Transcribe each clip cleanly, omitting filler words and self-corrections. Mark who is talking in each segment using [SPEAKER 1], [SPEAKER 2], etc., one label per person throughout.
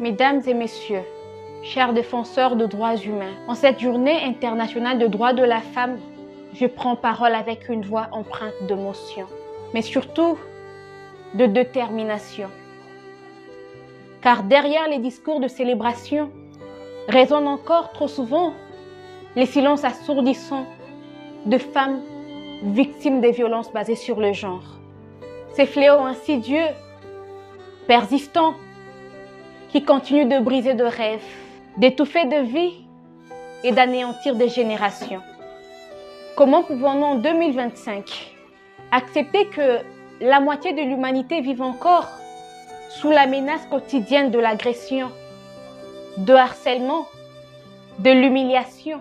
[SPEAKER 1] Mesdames et messieurs, chers défenseurs de droits humains, en cette journée internationale de droits de la femme, je prends parole avec une voix empreinte d'émotion, mais surtout de détermination. Car derrière les discours de célébration résonnent encore trop souvent les silences assourdissants de femmes victimes des violences basées sur le genre. Ces fléaux insidieux, persistants, qui continuent de briser de rêves, d'étouffer de vie et d'anéantir des générations. Comment pouvons-nous en 2025 accepter que la moitié de l'humanité vive encore sous la menace quotidienne de l'agression, de harcèlement, de l'humiliation,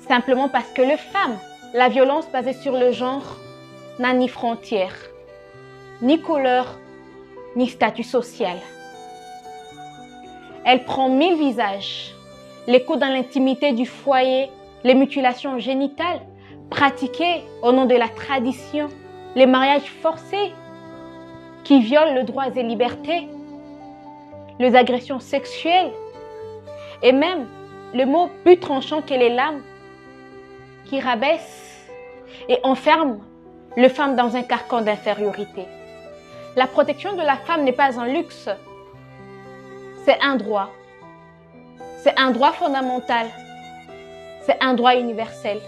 [SPEAKER 1] simplement parce que les femmes, la violence basée sur le genre n'a ni frontières, ni couleur, ni statut social. Elle prend 1000 visages, les coups dans l'intimité du foyer, les mutilations génitales pratiquées au nom de la tradition, les mariages forcés qui violent les droits et libertés, les agressions sexuelles et même le mot plus tranchant que les lames qui rabaissent et enferment les femmes dans un carcan d'infériorité. La protection de la femme n'est pas un luxe, c'est un droit. C'est un droit fondamental, c'est un droit universel,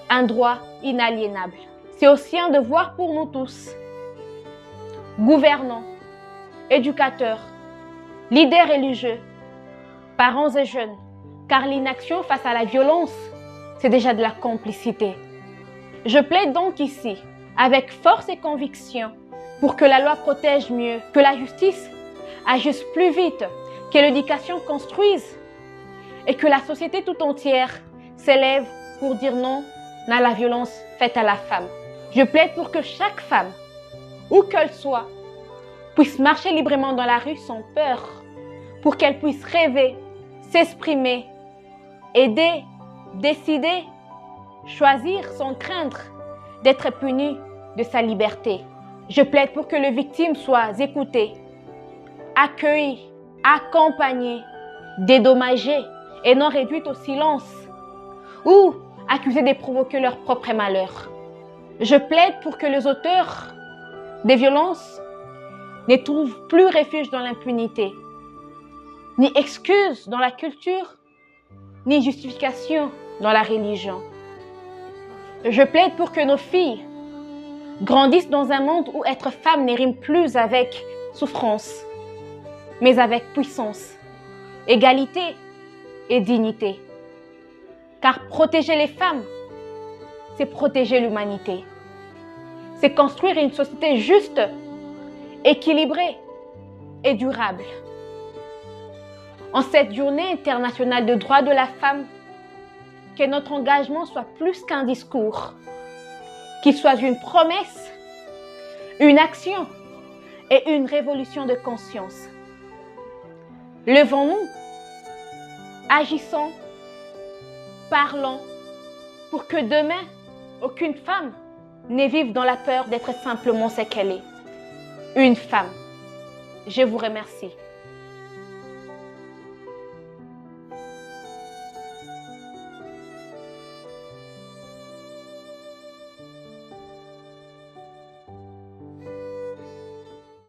[SPEAKER 1] un droit inaliénable. C'est aussi un devoir pour nous tous, gouvernants, éducateurs, leaders religieux, parents et jeunes, car l'inaction face à la violence, c'est déjà de la complicité. Je plaide donc ici, avec force et conviction, pour que la loi protège mieux, que la justice agisse plus vite, que l'éducation construise et que la société tout entière s'élève pour dire non à la violence faite à la femme. Je plaide pour que chaque femme, où qu'elle soit, puisse marcher librement dans la rue sans peur, pour qu'elle puisse rêver, s'exprimer, aider, décider, choisir sans craindre d'être punie de sa liberté. Je plaide pour que les victimes soient écoutées, accueillies, accompagnées, dédommagées et non réduites au silence ou accusées de provoquer leur propre malheur. Je plaide pour que les auteurs des violences ne trouvent plus refuge dans l'impunité, ni excuse dans la culture, ni justification dans la religion. Je plaide pour que nos filles grandissent dans un monde où être femme ne rime plus avec souffrance, mais avec puissance, égalité et dignité. Car protéger les femmes, c'est protéger l'humanité. C'est construire une société juste, équilibrée et durable. En cette journée internationale de droits de la femme, que notre engagement soit plus qu'un discours, qu'il soit une promesse, une action et une révolution de conscience. Levons-nous, agissons, parlons pour que demain, aucune femme ne vive dans la peur d'être simplement ce qu'elle est. Une femme. Je vous remercie.